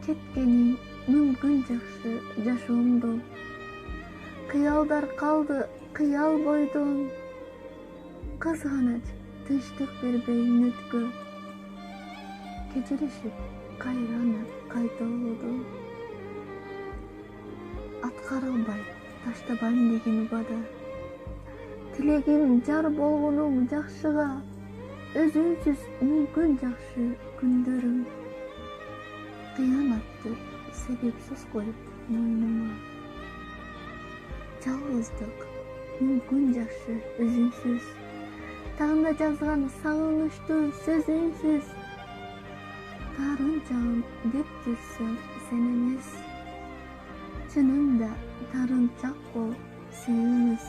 Кеткенин мүмкүн жакшы жашоомдо. Кыялдар калды кыял бойдон. Кызганыч тынчтык бербей мүнөткө. Кечиришип кайраны кайталоодо. Аткарылбай таштабайм деген убада. Тилегим жар болгонуң жакшыга. Өзүңсүз мүмкүн жакшы күндөрүм. Кыянатты себепсиз коюп мойнума. Жалгыздык мүмкүн жакшы өзүңсүз. Тагында жазган сагынычтуу сөзүңсүз. Таарынчагым деп жүрсөң сен эмес. Чынында таарынчак бол сүйүүбүз.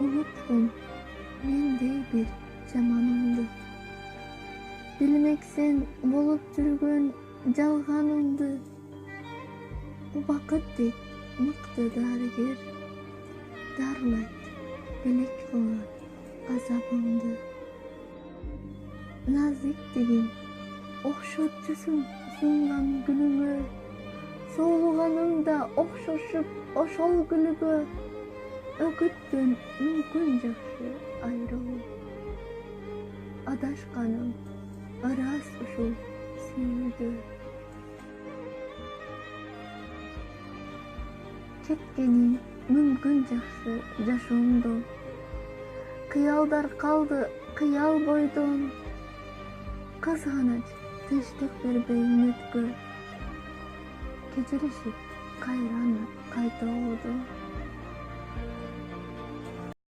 Уnutkun мендей бир жаманыңды. Билмексен болуп жүргөн жалганыңды. Убакыт дейт мыкты дарыгер. Дарылайт белек кылган азабыңды. Назик деген окшот жүзүң сунган гүлүңө. Соолуганыңда окшошуп ошол гүлгө. Өгүттөн мүмкүн жакшы айрылуу. Адашканым ырас ушул сүйүүдө. Кеткенин мүмкүн жакшы жашоомдо. Кыялдар калды кыял бойдон. Кызганыч тынчтык бербей мүнөткө. Кечиришип кайраны кайталоодо.